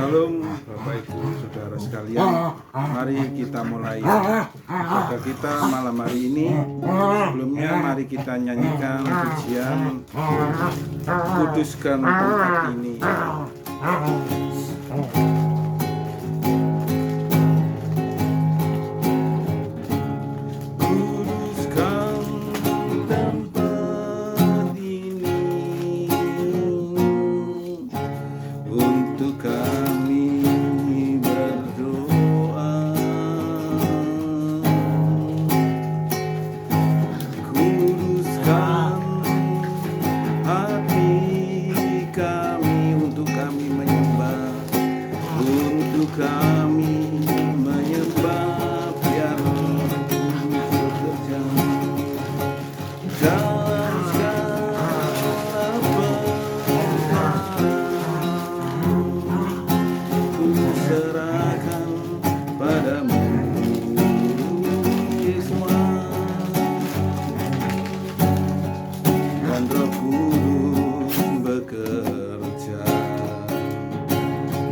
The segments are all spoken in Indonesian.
Shalom Bapak Ibu Saudara sekalian. Mari kita mulai ibadah kita malam hari ini. Sebelumnya mari kita nyanyikan pujian Kuduskan tempat ini.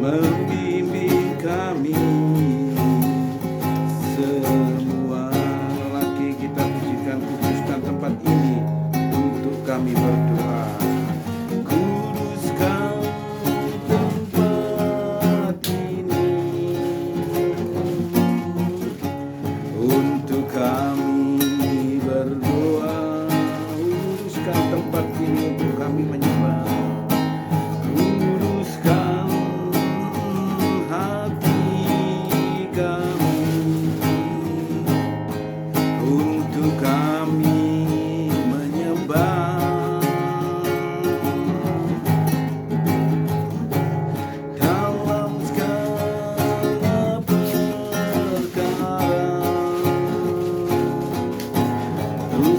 Membimbing kami semua. Lagi kita pujikan kuduskan tempat ini untuk kami berdoa. Kuduskan tempat ini untuk kami berdoa. Kuduskan tempat ini untuk kami menyembah.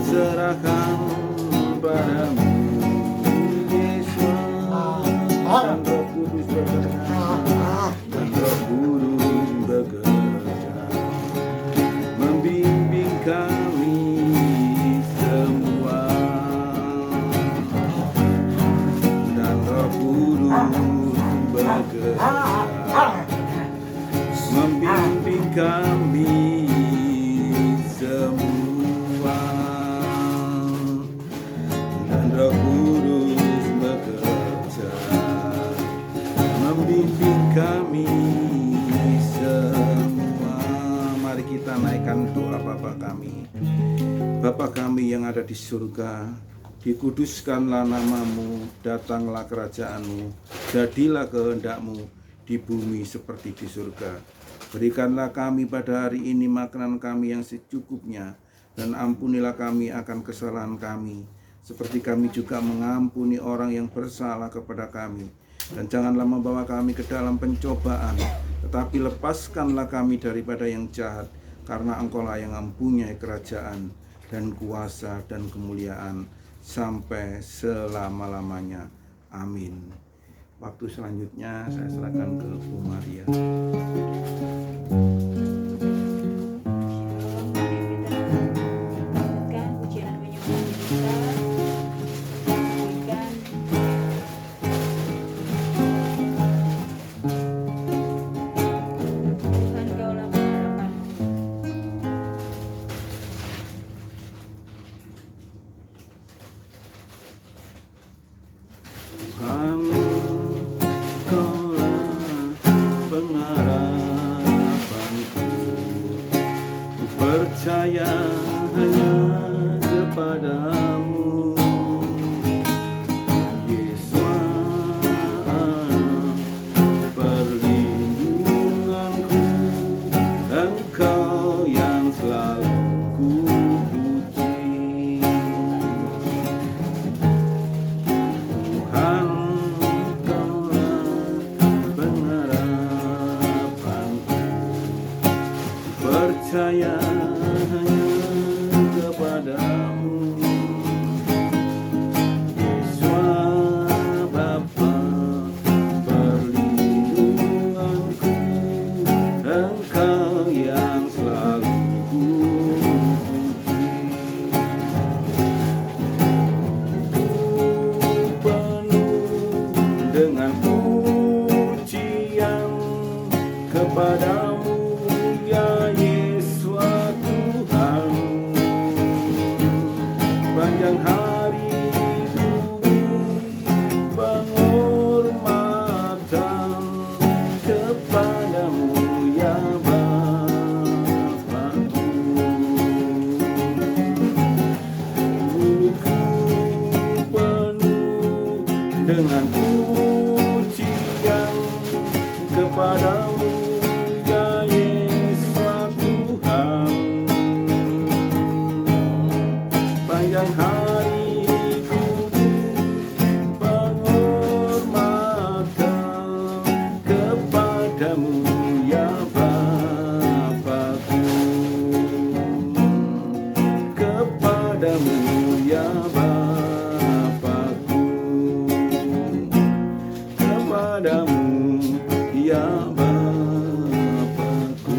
Serahkan padamu Yesus, dan Roh Kudus bekerja, dan Roh Kudus bekerja, membimbing kami semua, dan Roh Kudus bekerja, membimbing kami semua. Roh Kudus bekerja, membimbing kami semua. Mari kita naikkan doa Bapa kami. Bapa kami yang ada di surga, dikuduskanlah namamu, datanglah kerajaanmu, jadilah kehendakmu di bumi seperti di surga. Berikanlah kami pada hari ini makanan kami yang secukupnya, dan ampunilah kami akan kesalahan kami, seperti kami juga mengampuni orang yang bersalah kepada kami. Dan janganlah membawa kami ke dalam pencobaan, tetapi lepaskanlah kami daripada yang jahat, karena Engkaulah yang mempunyai kerajaan dan kuasa dan kemuliaan sampai selama-lamanya. Amin. Waktu selanjutnya saya serahkan ke Bu Maria. Percaya hanya kepadamu, Yesus, perlindunganku, Engkau yang selalu ku puji. Tuhan, Engkaulah pengharapanku, percaya hanya sepanjang hari penghormatan kepadamu ya Bapa. Dengan pujian kepadamu ya Yesus Tuhan. Panjang hari penghormatan kepadamu ya Bapa-Ku. Kepadamu ya Bapa-Ku. Kepadamu ya Bapa-Ku.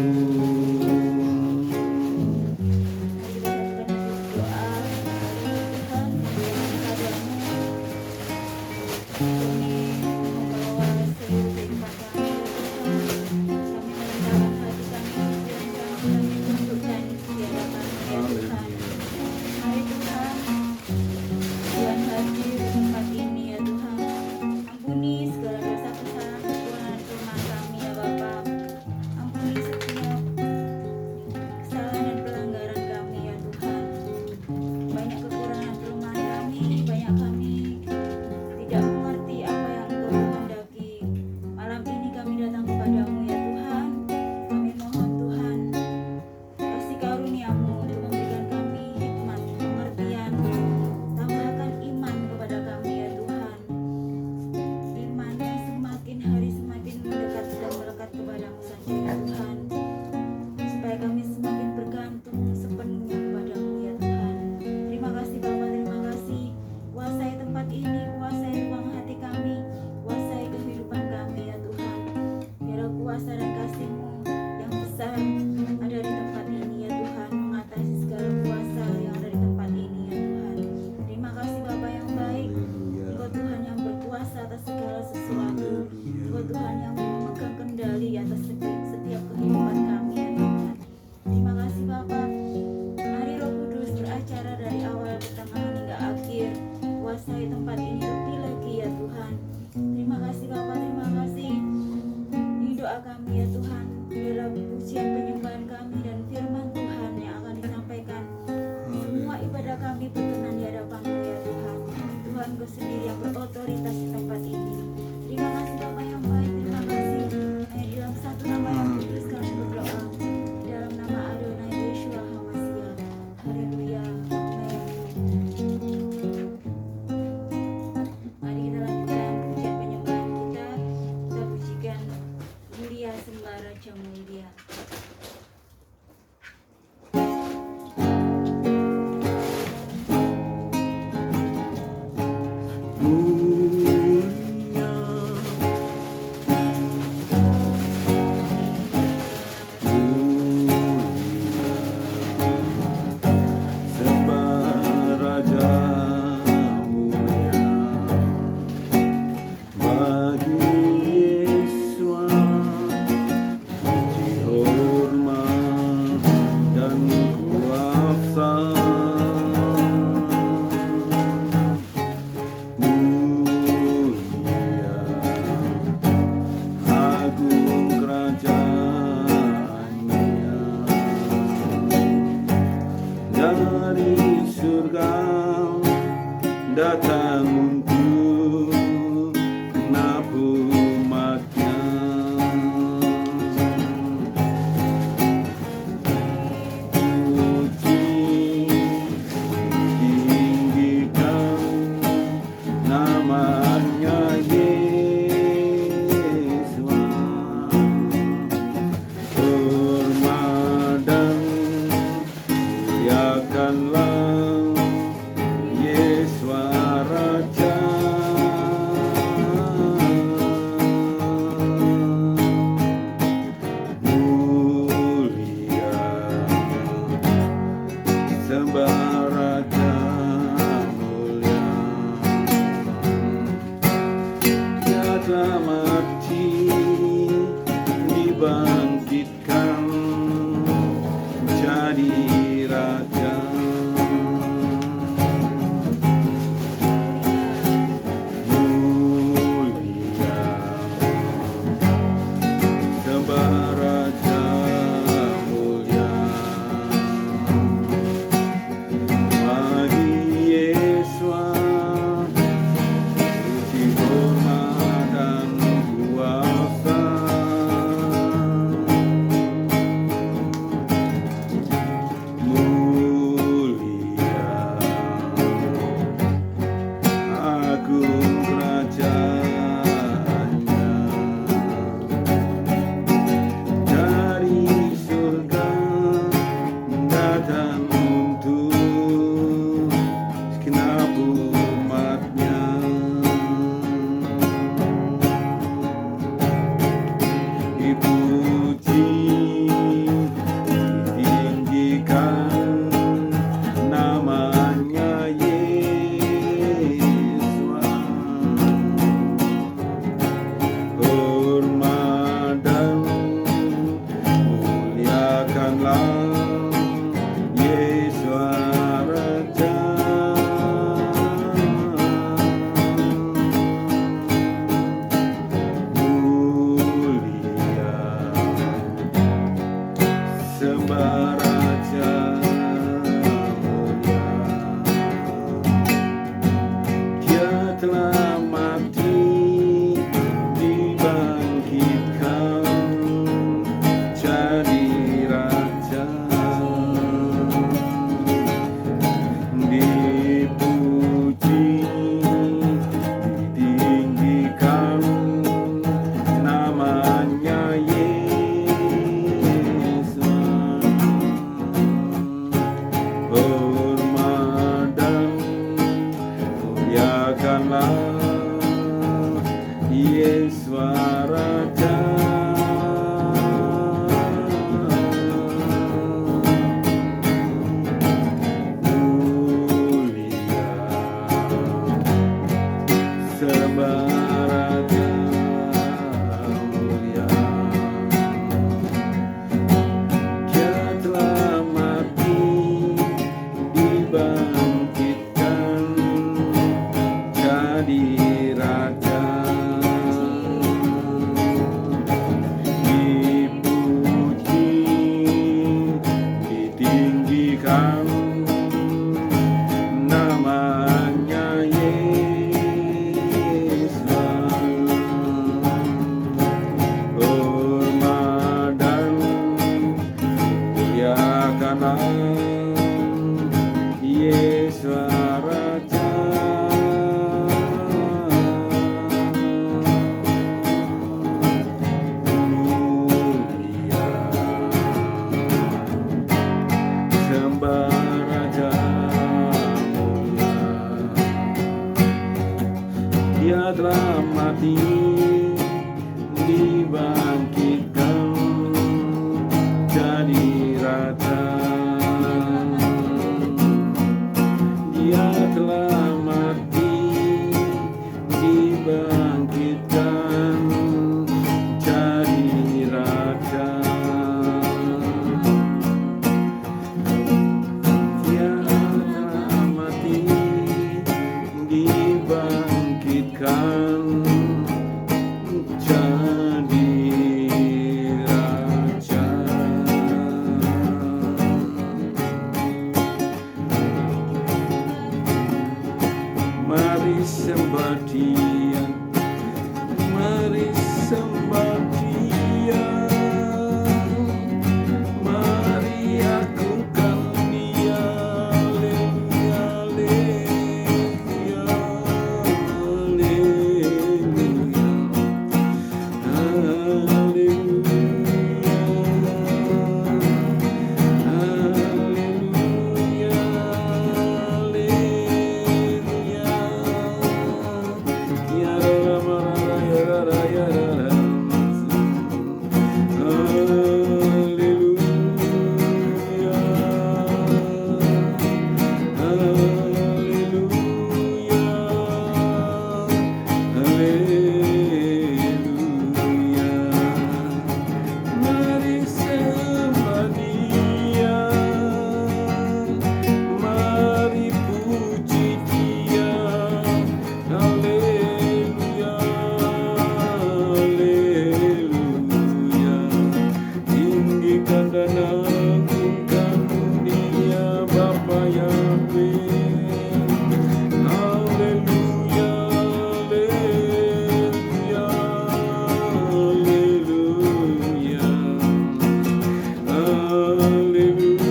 datang untuk menabur umatnya. Puji tinggikan namanya Yesus, hormat dan muliakanlah Raja. Mulia sembah Raja mulia. Dia telah mati, dibangkitkan jadi Raja. Yesus Raja. Mulia sembah Raja, mulia. Dia telah mati, dibangkitkan jadi Raja, dipuji, ditinggikan, namanya Yesus. Hormat dan muliakanlah Yesus Raja. Mulia sembah Raja, mulia. Dia telah mati, dibangkitkan jadi Raja. Dia telah mati, dibangkitkan jadi Raja. Dia telah mati, dibangkitkan jadi Raja. Mari sembah Dia, mari sembah Dia, mari agungkan Dia. Haleluya, haleluya, haleluya, haleluya, haleluya. Ya Rama, ya Rara, ya Rara. Haleluya, haleluya, haleluya. Mari sembah Dia, mari puji Dia. Haleluya, haleluya. Tinggikan dan agungkan Dia, Bapa Yahweh. Haleluya, haleluya, haleluya, haleluya,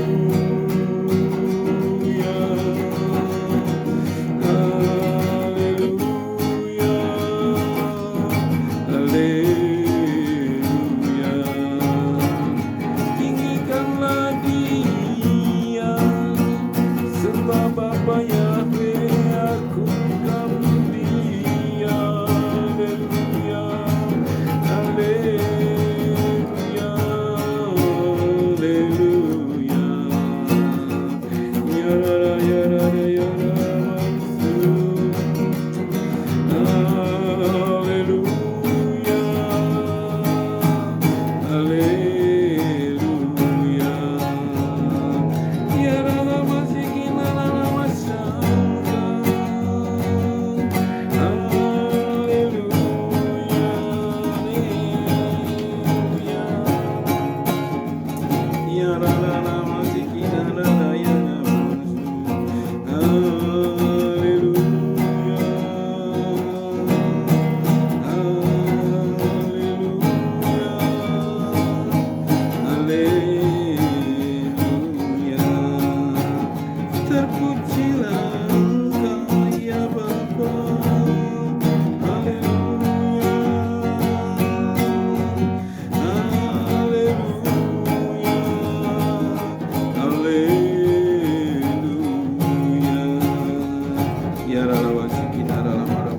haleluya, haleluya. Tinggikanlah Dia, sembah Bapa Yahweh, agungkan Dia. Haleluya, haleluya, haleluya. Ya Rara, ya Rara, ya Rara. Haleluya, haleluya. Ya Rara, masih kina Rara masangka. Haleluya, haleluya. Ya Rara, masih kina Rara, ya Rara. Haleluya, haleluya, haleluya. Terpujilah Engkau ya Bapa. Haleluya, haleluya, haleluya. Ya Rara, wasiki, Rara, Rara.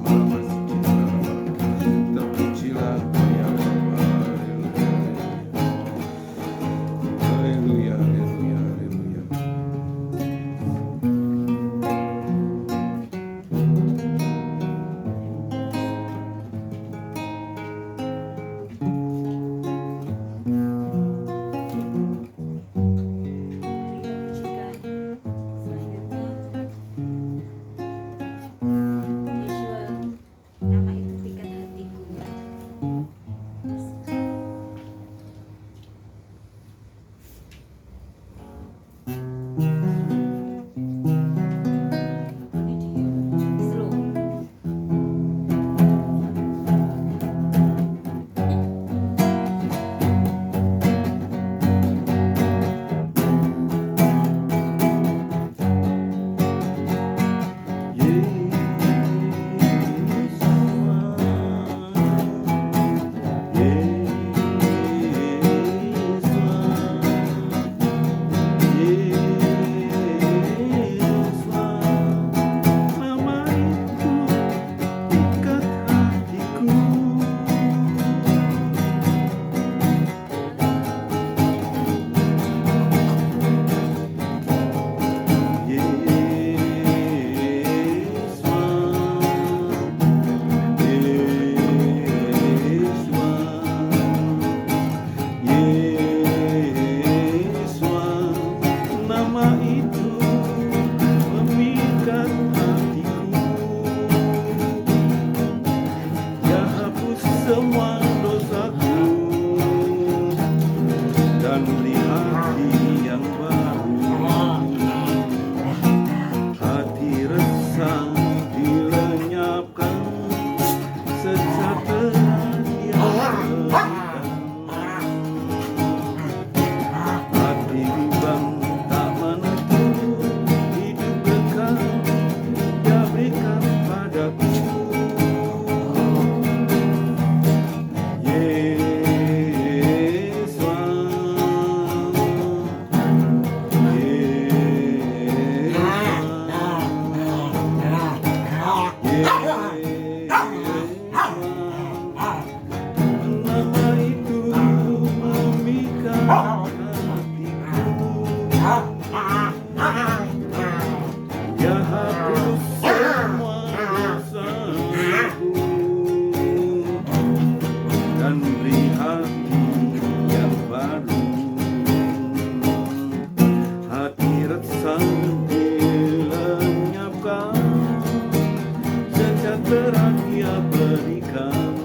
telah Dia berikan.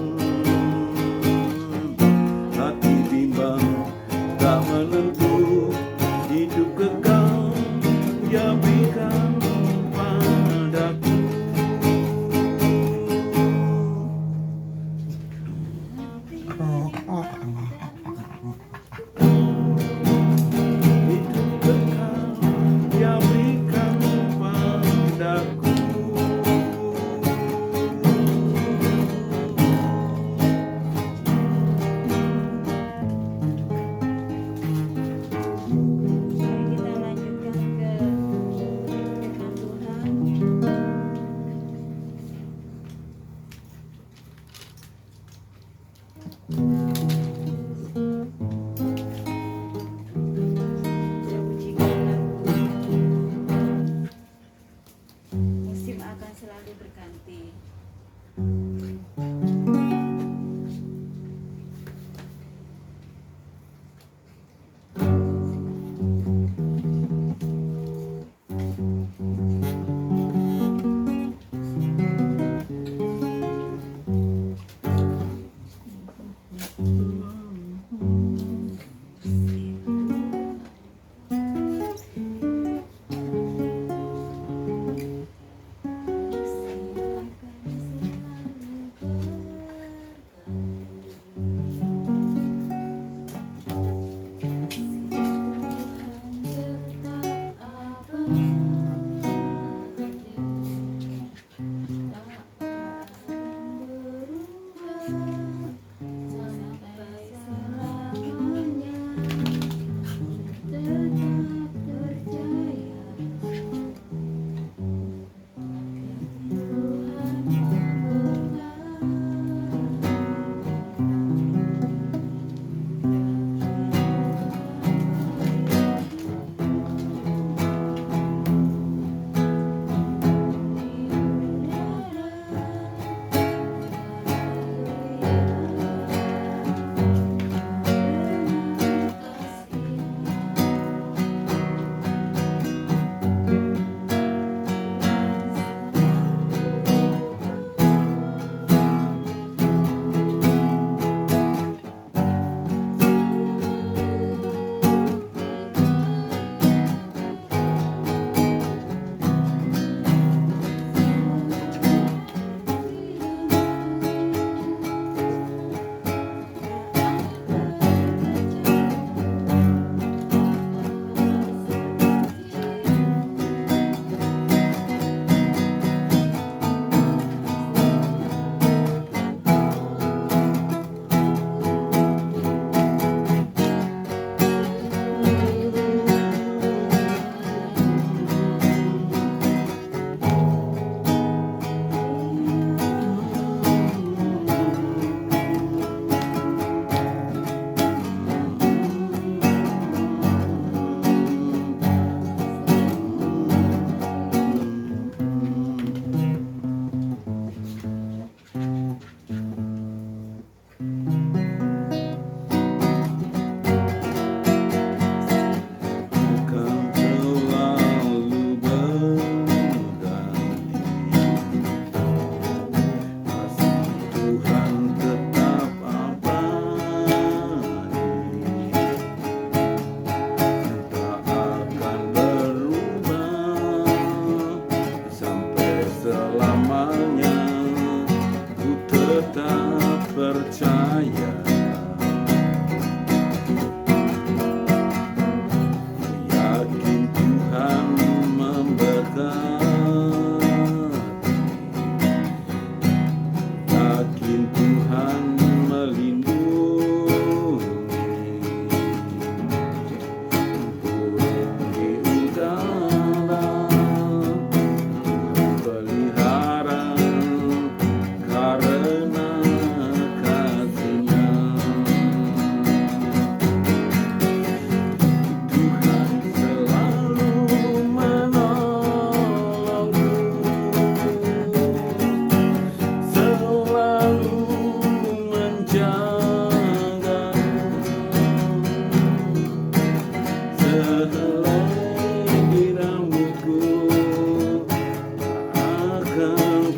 Hati bimbang tak menentu, hidup kekal Dia berikan padaku. Hidup kekal Dia berikan padaku. Kita lanjutkan ke firman Tuhan. Kita pujikan lagu musim akan selalu berganti.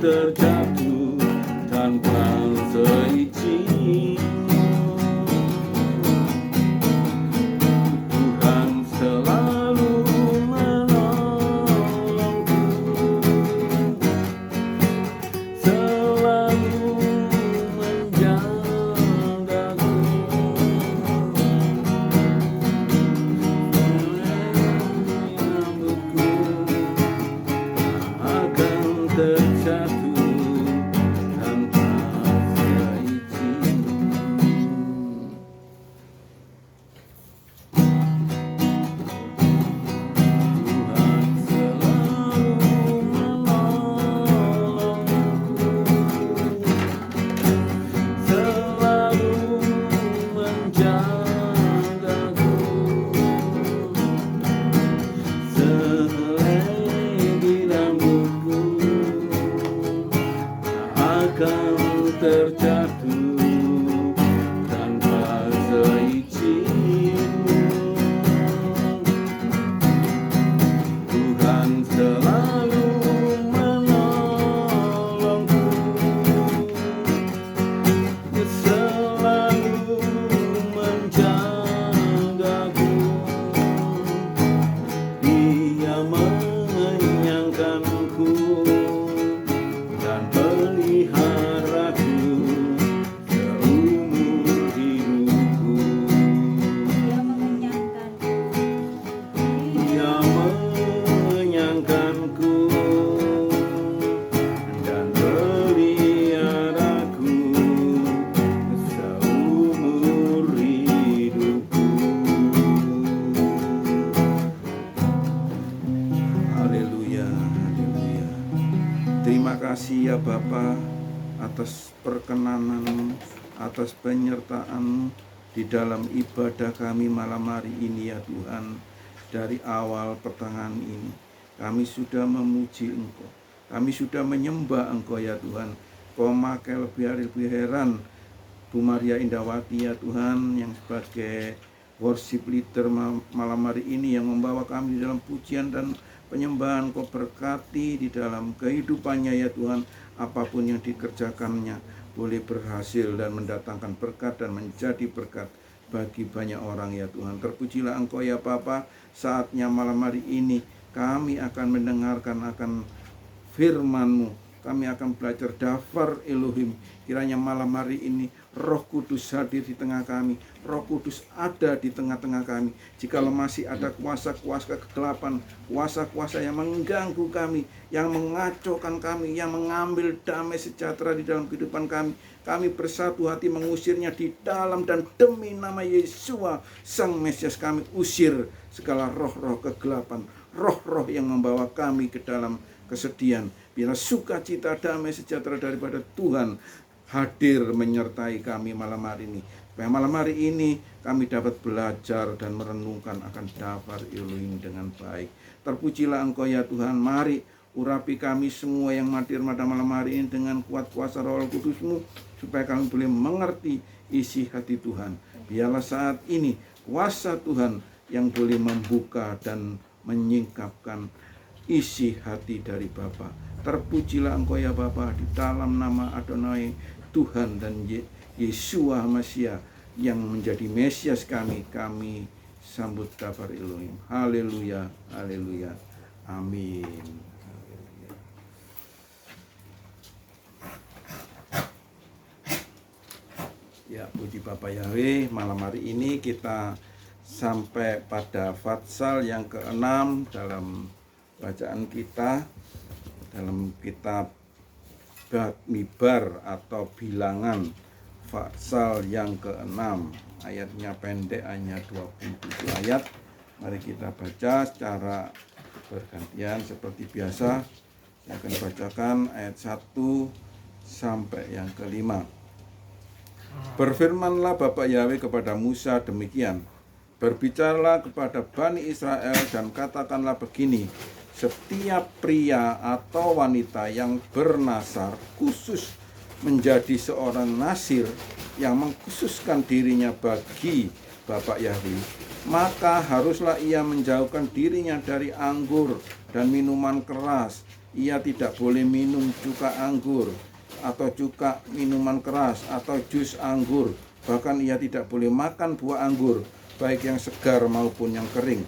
terjatuh akan terjatuh tanpa seizin-Mu. Tuhan selalu menolongku, selalu menjagaku. Dia menyangkanku dan peliharaku seumur hidupku. Dia mengenyangkanku. Dia menyangkanku dan peliharaku seumur hidupku. Haleluya, haleluya. Terima kasih ya Bapa atas perkenanan-Mu, atas penyertaan-Mu di dalam ibadah kami malam hari ini ya Tuhan. Dari awal pertengahan ini kami sudah memuji Engkau, kami sudah menyembah Engkau ya Tuhan. Kau memakai lebih heran Bu Maria Indawati ya Tuhan, yang sebagai worship leader malam hari ini, yang membawa kami di dalam pujian dan penyembahan. Kau berkati di dalam kehidupannya ya Tuhan. Apapun yang dikerjakannya boleh berhasil dan mendatangkan berkat dan menjadi berkat bagi banyak orang ya Tuhan. Terpujilah Engkau ya Bapa. Saatnya malam hari ini kami akan mendengarkan akan firman-Mu. Kami akan belajar dafar Elohim. Kiranya malam hari ini Roh Kudus hadir di tengah kami. Roh Kudus ada di tengah-tengah kami. Jikalau masih ada kuasa-kuasa kegelapan, kuasa-kuasa yang mengganggu kami, yang mengacaukan kami, yang mengambil damai sejahtera di dalam kehidupan kami, kami bersatu hati mengusirnya di dalam dan demi nama Yesua Sang Mesias. Kami usir segala roh-roh kegelapan, roh-roh yang membawa kami ke dalam kesedihan. Biarlah sukacita, damai sejahtera daripada Tuhan hadir menyertai kami malam hari ini. Supaya malam hari ini kami dapat belajar dan merenungkan akan dafar Elohim dengan baik. Terpujilah Engkau ya Tuhan. Mari urapi kami semua yang hadir pada malam hari ini dengan kuat kuasa Roh Kudus-Mu, supaya kami boleh mengerti isi hati Tuhan. Biarlah saat ini kuasa Tuhan yang boleh membuka dan menyingkapkan isi hati dari Bapa. Terpujilah Engkau ya Bapa, di dalam nama Adonai Tuhan dan Yesua Mesias yang menjadi Mesias kami. Kami sambut dafar Elohim. Haleluya, haleluya, amin. Haleluya. Ya, puji Bapa Yahweh. Malam hari ini kita sampai pada Fatsal yang ke-6 dalam bacaan kita dalam kitab Bamidbar atau Bilangan, Fatsal yang ke-6. Ayatnya pendek, hanya 27 ayat. Mari kita baca secara bergantian seperti biasa. Saya akan bacakan ayat 1 sampai yang ke-5. Berfirmanlah Bapa Yahweh kepada Musa demikian: Berbicaralah kepada Bani Israel dan katakanlah begini: setiap pria atau wanita yang bernasar khusus menjadi seorang nasir yang mengkhususkan dirinya bagi Bapa Yahweh, maka haruslah ia menjauhkan dirinya dari anggur dan minuman keras. Ia tidak boleh minum cuka anggur atau cuka minuman keras atau jus anggur. Bahkan ia tidak boleh makan buah anggur, baik yang segar maupun yang kering.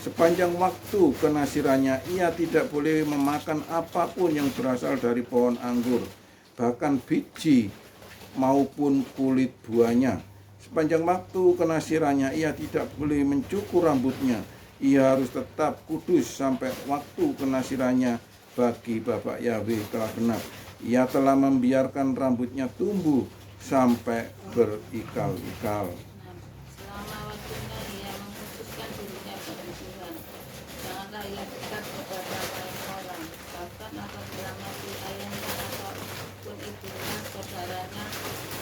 Sepanjang waktu kenasirannya, ia tidak boleh memakan apapun yang berasal dari pohon anggur, bahkan biji maupun kulit buahnya. Sepanjang waktu kenasirannya, ia tidak boleh mencukur rambutnya. Ia harus tetap kudus sampai waktu kenasirannya bagi Bapa Yahweh telah genap. Ia telah membiarkan rambutnya tumbuh sampai berikal-ikal. Selama waktunya ia mengkhususkan dirinya bagi Tuhan. Janganlah ia dekat kepada lain orang, bahkan apabila mati ayahnya ataupun ibunya, saudaranya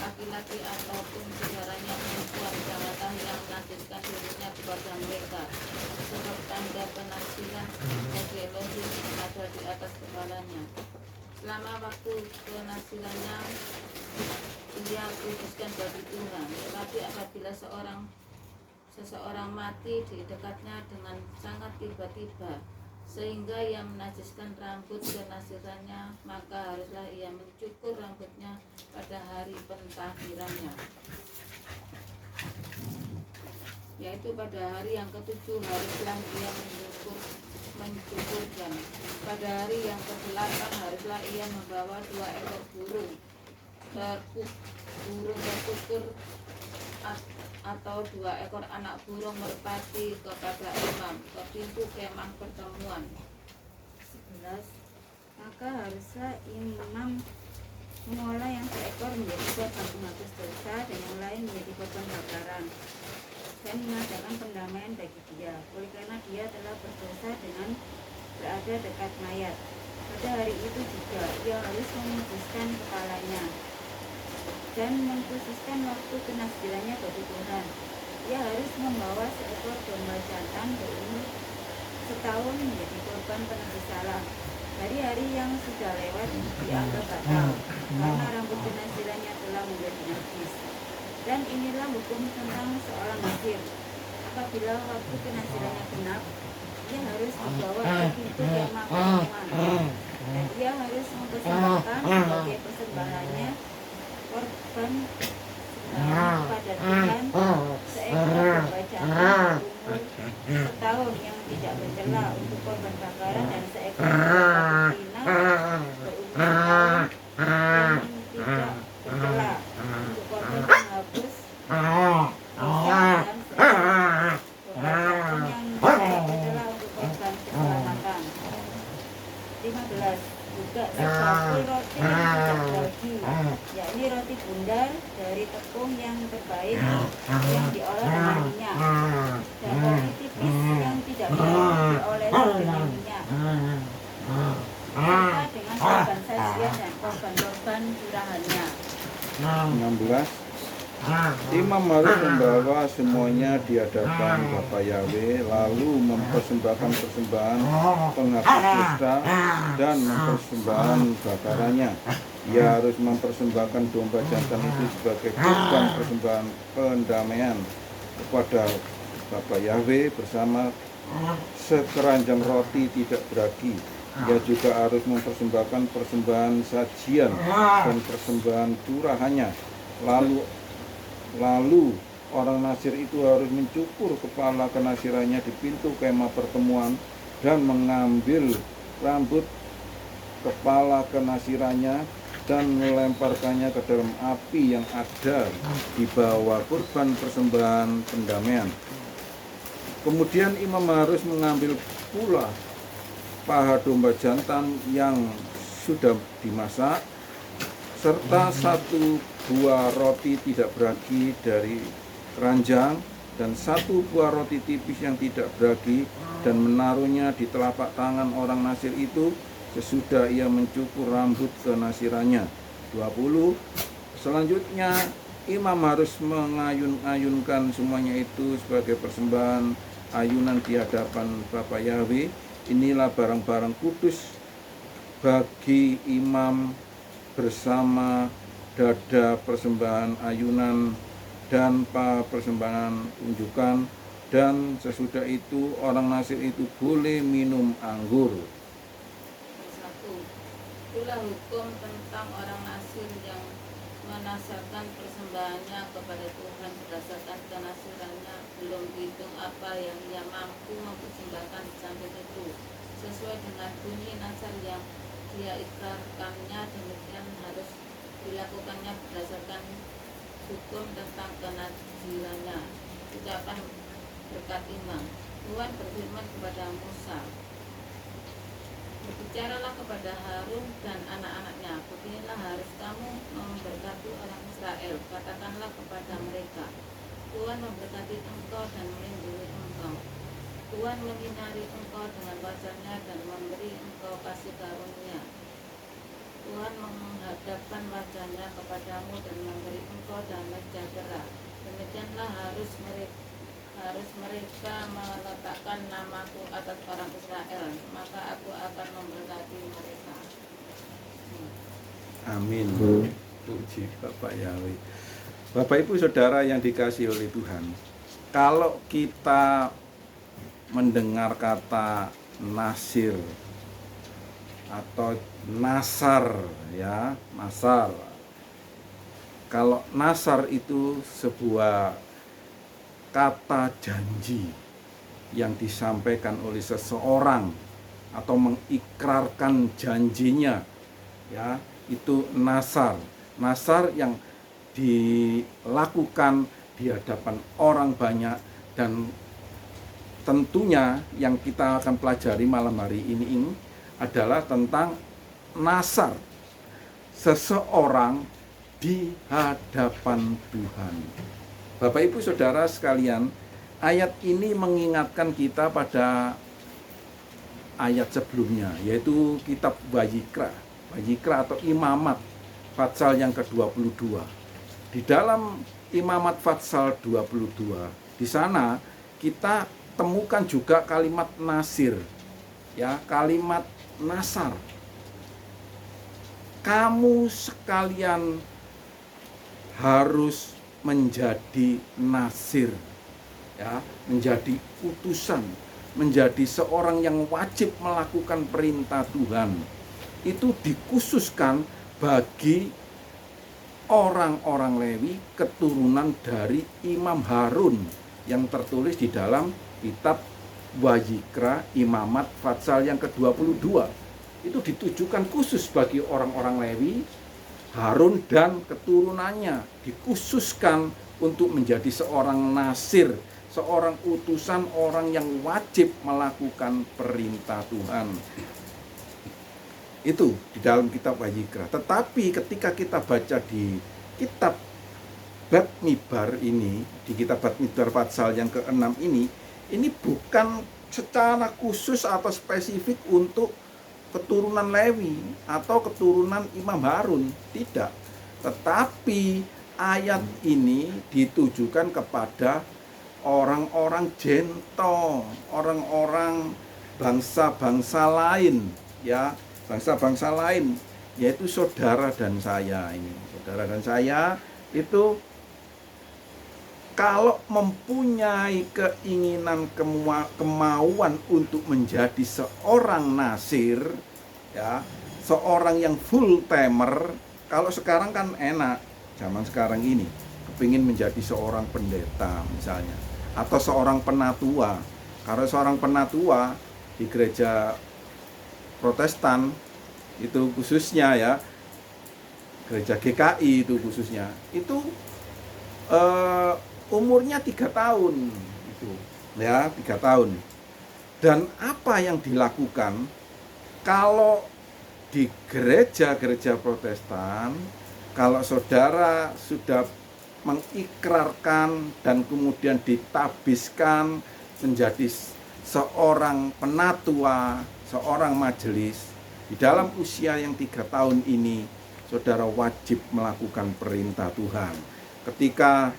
laki-laki ataupun saudaranya perempuan, janganlah ia menajiskan dirinya kepada mereka. Sebab tanda penasiran bagi Elohim ada di atas kepalanya. selama waktu kenasirannya ia kuduskan bagi Tuhan. Tetapi apabila seseorang mati di dekatnya dengan sangat tiba-tiba sehingga ia menajiskan rambut kenasirannya, maka haruslah ia mencukur rambutnya pada hari pentahirannya, yaitu pada hari yang ketujuh haruslah ia mencukurkan. Pada hari yang ke-8 haruslah ia membawa 2 ekor burung terkukur atau 2 ekor anak burung merpati kepada imam ke pintu kemah pertemuan. 11. Maka haruslah imam mengolah yang seekor menjadi korban penghapus dosa dan yang lain menjadi korban bakaran, dan mengadakan pendamaian bagi dia, oleh karena dia telah berdosa dengan berada dekat mayat. Pada hari itu juga ia harus menguduskan kepalanya dan mengkhususkan waktu kenasirannya bagi Tuhan. Ia harus membawa seekor domba jantan berumur setahun menjadi korban penebus salah. Hari-hari yang sudah lewat dianggap batal karena rambut kenasirannya telah menjadi najis. Dan inilah hukum tentang seorang nasir. Apabila waktu kenasirannya genap, ia harus dibawa ke pintu kemah pertemuan, dan ia harus mempersembahkan sebagai persembahannya korban kepada Tuhan seekor domba jantan berumur setahun yang tidak bercela untuk korban bakaran, dan seekor domba betina berumur setahun yang tidak bercela untuk korban penghapus dosa, dan seekor domba jantan yang tidak bercela untuk korban keselamatan. 15. Juga sesuatu roti yang tidak beragi, yakni roti bundar dari tepung yang terbaik yang diolah dengan minyak, dan roti tipis yang tidak beragi diolesi dengan minyak, serta dengan korban sajian dan korban-korban curahannya. 16. Imam harus membawa semuanya di hadapan Bapa Yahweh, lalu mempersembahkan persembahan penghapus dosa dan mempersembahkan bakarannya. Ia harus mempersembahkan domba jantan itu sebagai korban persembahan pendamaian kepada Bapa Yahweh bersama sekeranjang roti tidak beragi. Ia juga harus mempersembahkan persembahan sajian dan persembahan curahannya. Lalu orang nasir itu harus mencukur kepala kenasirannya di pintu kemah pertemuan dan mengambil rambut kepala kenasirannya dan melemparkannya ke dalam api yang ada di bawah kurban persembahan pendamaian. Kemudian imam harus mengambil pula paha domba jantan yang sudah dimasak serta 1 buah roti tidak beragi dari keranjang dan 1 buah roti tipis yang tidak beragi, dan menaruhnya di telapak tangan orang nasir itu sesudah ia mencukur rambut kenasirannya. 20. Selanjutnya imam harus mengayun-ayunkan semuanya itu sebagai persembahan ayunan di hadapan Bapa Yahweh. Inilah barang-barang kudus bagi imam bersama dada persembahan ayunan dan persembahan unjukan, dan sesudah itu orang nasir itu boleh minum anggur. 1. Itulah hukum tentang orang nasir yang menasarkan persembahannya kepada Tuhan berdasarkan kenasirannya, belum dihitung apa yang ia mampu mempersembahkan di samping itu, sesuai dengan bunyi nasar yang dia ikrarkannya. Demikian harus dilakukannya berdasarkan hukum tentang kenazirannya. Ucapan berkat imam. Tuhan berfirman kepada Musa, berbicaralah kepada Harun dan anak-anaknya, beginilah harus kamu memberkati orang Israel. Katakanlah kepada mereka, Tuhan memberkati engkau dan melindungi engkau. Tuhan menyinari engkau dengan wajahnya dan memberi engkau kasih karunia. Tuhan menghadapkan wajahnya kepadamu dan memberi engkau damai sejahtera. Demikianlah harus mereka meletakkan namaku atas orang Israel, maka aku akan memberkati mereka. Amin. Puji Bapak Yahweh. Bapak Ibu Saudara yang dikasihi oleh Tuhan, kalau kita mendengar kata nasir atau nasar, ya, nasar. Kalau nasar itu sebuah kata janji yang disampaikan oleh seseorang atau mengikrarkan janjinya, ya, itu nasar. Nasar yang dilakukan di hadapan orang banyak, dan tentunya yang kita akan pelajari malam hari ini adalah tentang nasar seseorang di hadapan Tuhan. Bapak Ibu Saudara sekalian, ayat ini mengingatkan kita pada ayat sebelumnya, yaitu kitab Wayikra atau Imamat Fatsal yang ke-22. Di dalam Imamat Fatsal 22, di sana kita temukan juga kalimat nasir, ya, kalimat nasar. Kamu sekalian harus menjadi nasir, ya, menjadi utusan, menjadi seorang yang wajib melakukan perintah Tuhan. Itu dikhususkan bagi orang-orang Lewi keturunan dari Imam Harun yang tertulis di dalam kitab Wayikra Imamat Fatsal yang ke-22. Itu ditujukan khusus bagi orang-orang Lewi, Harun dan keturunannya, dikhususkan untuk menjadi seorang nasir, seorang utusan, orang yang wajib melakukan perintah Tuhan. Itu di dalam kitab Wayikra. Tetapi ketika kita baca di kitab Bamidbar ini, di kitab Bamidbar Fatsal yang ke-6 ini bukan secara khusus atau spesifik untuk keturunan Lewi atau keturunan Imam Harun, tidak. Tetapi ayat ini ditujukan kepada orang-orang Gentile, orang-orang bangsa-bangsa lain, ya, bangsa-bangsa lain, yaitu saudara dan saya ini. Saudara dan saya itu kalau mempunyai keinginan, kemauan untuk menjadi seorang nasir, ya, seorang yang full timer. Kalau sekarang kan enak, zaman sekarang ini kepingin menjadi seorang pendeta misalnya, atau seorang penatua. Karena seorang penatua di gereja Protestan itu khususnya, ya, gereja GKI itu khususnya, itu umurnya 3 tahun itu, ya, 3 tahun. Dan apa yang dilakukan kalau di gereja-gereja Protestan, kalau saudara sudah mengikrarkan dan kemudian ditabiskan menjadi seorang penatua, seorang majelis, di dalam usia yang 3 tahun ini, saudara wajib melakukan perintah Tuhan. Ketika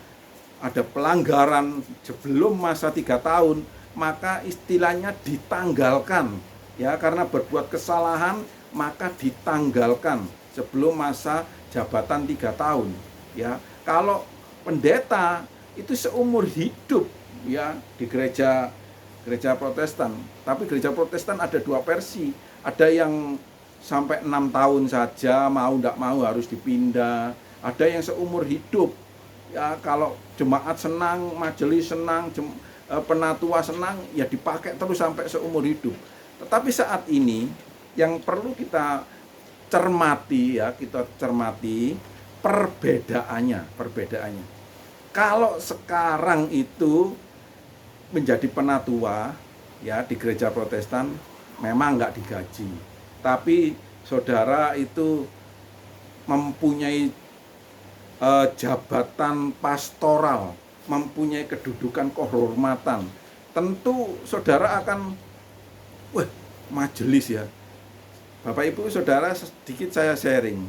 ada pelanggaran sebelum masa 3 tahun, maka istilahnya ditanggalkan, ya, karena berbuat kesalahan maka ditanggalkan sebelum masa jabatan 3 tahun, ya. Kalau pendeta itu seumur hidup, ya, di gereja Protestan. Tapi gereja Protestan ada 2 versi, ada yang sampai 6 tahun saja, mau tidak mau harus dipindah, ada yang seumur hidup. Ya, kalau jemaat senang, majelis senang, penatua senang, ya dipakai terus sampai seumur hidup. Tetapi saat ini yang perlu kita cermati, ya, kita cermati perbedaannya. Kalau sekarang itu menjadi penatua, ya, di gereja Protestan memang nggak digaji, tapi saudara itu mempunyai jabatan pastoral, mempunyai kedudukan kehormatan. Tentu saudara akan, wah, majelis, ya. Bapak Ibu Saudara, sedikit saya sharing.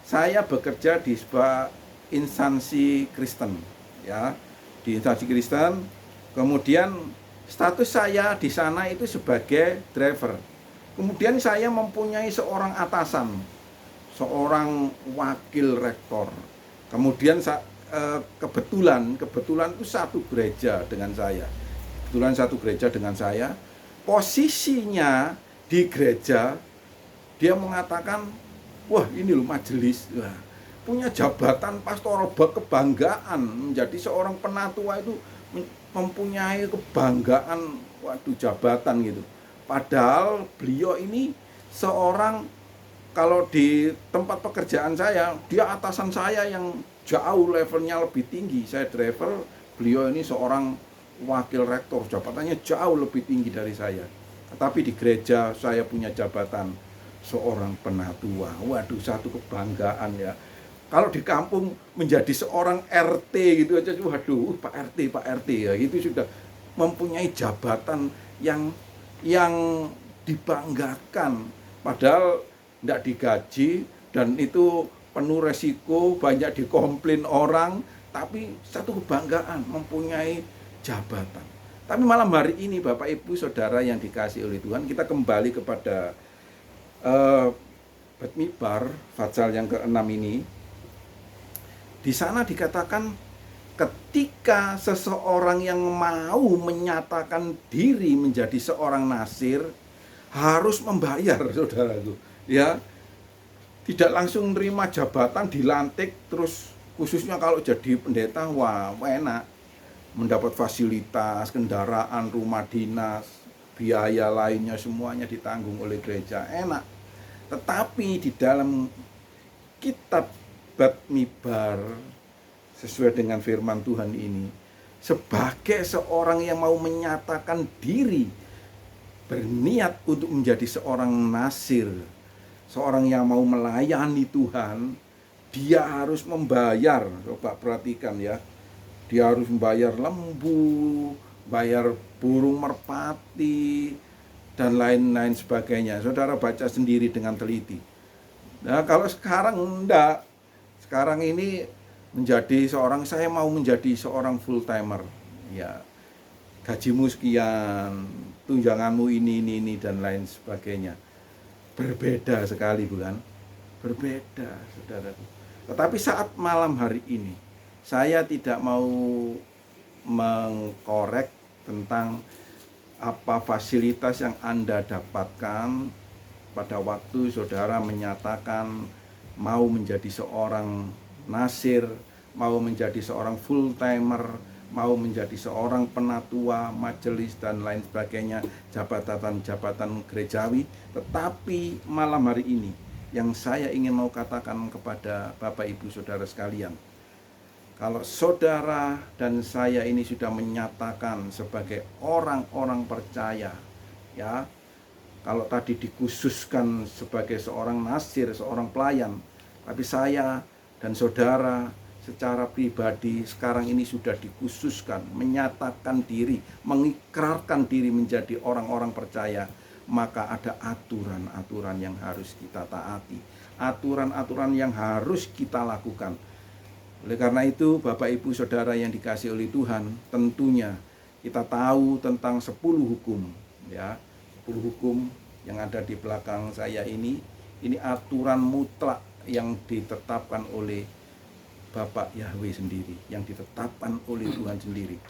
Saya bekerja di sebuah instansi Kristen, ya, di instansi Kristen. Kemudian status saya di sana itu sebagai driver. Kemudian saya mempunyai seorang atasan, seorang wakil rektor. Kemudian kebetulan itu satu gereja dengan saya. Kebetulan satu gereja dengan saya. Posisinya di gereja, dia mengatakan, wah ini loh majelis, wah, punya jabatan pastoral, kebanggaan menjadi seorang penatua itu mempunyai kebanggaan, waduh, jabatan gitu. Padahal beliau ini seorang, kalau di tempat pekerjaan saya, dia atasan saya yang jauh levelnya lebih tinggi. Saya driver, beliau ini seorang wakil rektor, jabatannya jauh lebih tinggi dari saya. Tetapi di gereja saya punya jabatan seorang penatua. Waduh, satu kebanggaan ya. Kalau di kampung menjadi seorang RT gitu aja, waduh, Pak RT ya, itu sudah mempunyai jabatan yang dibanggakan. Padahal tidak digaji dan itu penuh resiko, banyak dikomplain orang, tapi satu kebanggaan mempunyai jabatan. Tapi malam hari ini Bapak Ibu Saudara yang dikasihi oleh Tuhan, kita kembali kepada Beth-Mibar Fatsal yang ke-6 ini. Di sana dikatakan ketika seseorang yang mau menyatakan diri menjadi seorang nasir harus membayar, saudaraku, ya. Tidak langsung menerima jabatan, dilantik, terus khususnya kalau jadi pendeta, wah enak, mendapat fasilitas, kendaraan, rumah dinas, biaya lainnya semuanya ditanggung oleh gereja, enak. Tetapi di dalam kitab Beth-Mibar, sesuai dengan firman Tuhan ini, sebagai seorang yang mau menyatakan diri, berniat untuk menjadi seorang nasir, seorang yang mau melayani Tuhan, dia harus membayar. Coba perhatikan ya, dia harus membayar lembu, bayar burung merpati, dan lain-lain sebagainya. Saudara baca sendiri dengan teliti. Nah, kalau sekarang enggak, sekarang ini saya mau menjadi seorang full timer, ya, gajimu sekian, tunjanganmu ini dan lain sebagainya. Berbeda sekali, bukan? Berbeda, saudara. Tetapi saat malam hari ini, saya tidak mau mengkorek tentang apa fasilitas yang Anda dapatkan pada waktu saudara menyatakan mau menjadi seorang nasir, mau menjadi seorang full timer, mau menjadi seorang penatua, majelis dan lain sebagainya, jabatan-jabatan gerejawi. Tetapi malam hari ini yang saya ingin mau katakan kepada Bapak Ibu Saudara sekalian, kalau saudara dan saya ini sudah menyatakan sebagai orang-orang percaya, ya, kalau tadi dikhususkan sebagai seorang nasir, seorang pelayan, tapi saya dan saudara secara pribadi sekarang ini sudah dikhususkan, menyatakan diri, mengikrarkan diri menjadi orang-orang percaya, maka ada aturan-aturan yang harus kita taati, aturan-aturan yang harus kita lakukan. Oleh karena itu, Bapak Ibu Saudara yang dikasihi oleh Tuhan, tentunya kita tahu tentang 10 hukum, ya. 10 hukum yang ada di belakang saya ini aturan mutlak yang ditetapkan oleh Bapak Yahweh sendiri, yang ditetapkan oleh Tuhan sendiri.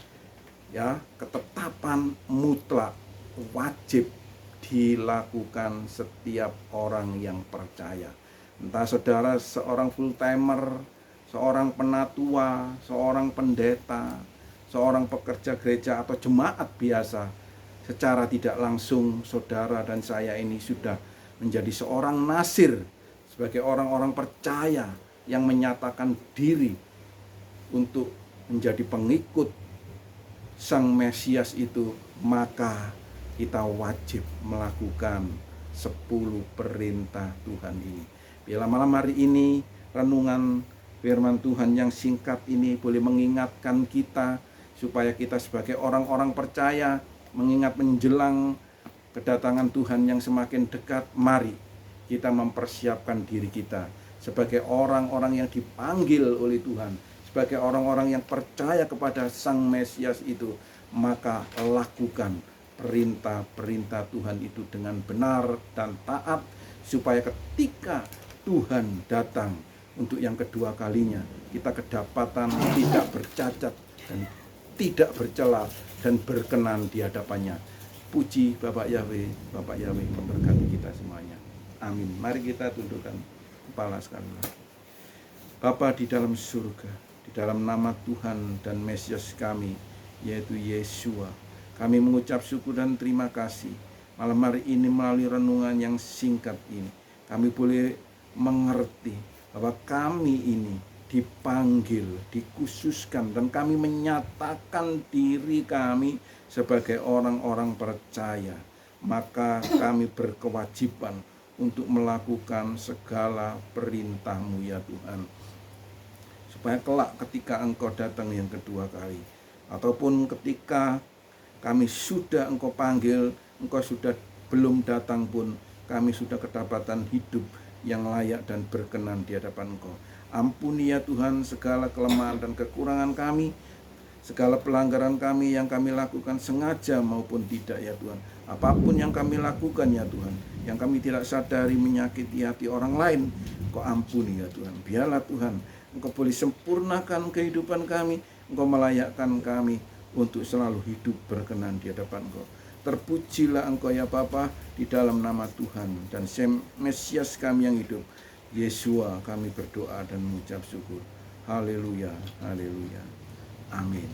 Ya, ketetapan mutlak wajib dilakukan setiap orang yang percaya. Entah saudara seorang full timer, seorang penatua, seorang pendeta, seorang pekerja gereja atau jemaat biasa, secara tidak langsung saudara dan saya ini sudah menjadi seorang nasir, sebagai orang-orang percaya yang menyatakan diri untuk menjadi pengikut Sang Mesias itu, maka kita wajib melakukan 10 perintah Tuhan ini. Bila malam hari ini renungan firman Tuhan yang singkat ini boleh mengingatkan kita, supaya kita sebagai orang-orang percaya, mengingat menjelang kedatangan Tuhan yang semakin dekat, mari kita mempersiapkan diri kita sebagai orang-orang yang dipanggil oleh Tuhan, sebagai orang-orang yang percaya kepada Sang Mesias itu, maka lakukan perintah-perintah Tuhan itu dengan benar dan taat, supaya ketika Tuhan datang untuk yang kedua kalinya. Kita kedapatan tidak bercacat dan tidak bercela dan berkenan di hadapannya. Puji Bapak Yahweh memberkati kita semuanya. Amin. Mari kita tundukkan kepala sekalian. Bapa di dalam surga, di dalam nama Tuhan dan Mesias kami, yaitu Yesua, kami mengucap syukur dan terima kasih. Malam hari ini melalui renungan yang singkat ini, kami boleh mengerti bahwa kami ini dipanggil, dikhususkan, dan kami menyatakan diri kami sebagai orang-orang percaya. Maka kami berkewajiban untuk melakukan segala perintah-Mu ya Tuhan, supaya kelak ketika Engkau datang yang kedua kali, ataupun ketika kami sudah Engkau panggil, Engkau sudah belum datang pun, kami sudah kedapatan hidup yang layak dan berkenan di hadapan Engkau. Ampuni ya Tuhan segala kelemahan dan kekurangan kami, segala pelanggaran kami yang kami lakukan sengaja maupun tidak ya Tuhan. Apapun yang kami lakukan ya Tuhan, yang kami tidak sadari menyakiti hati orang lain, Engkau ampuni ya Tuhan. Biarlah Tuhan Engkau boleh sempurnakan kehidupan kami, Engkau melayakkan kami untuk selalu hidup berkenan di hadapan Engkau. Terpujilah Engkau ya Bapa, di dalam nama Tuhan dan Mesias kami yang hidup, Yesua, kami berdoa dan mengucap syukur. Haleluya, haleluya. Amin.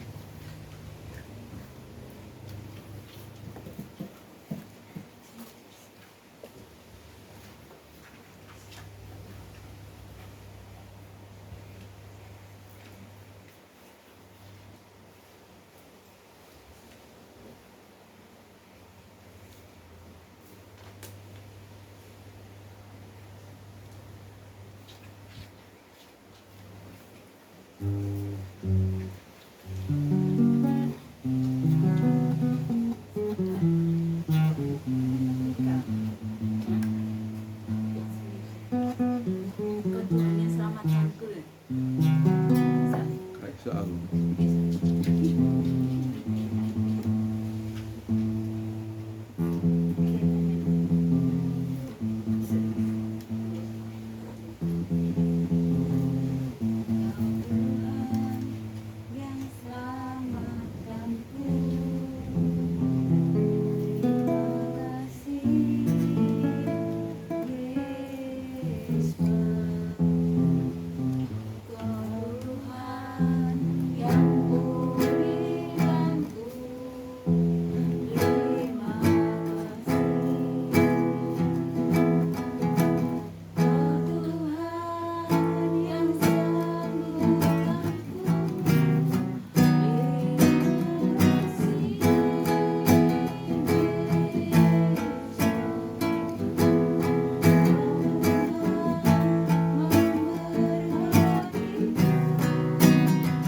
Tuhan yang selamatkanku. Kaisa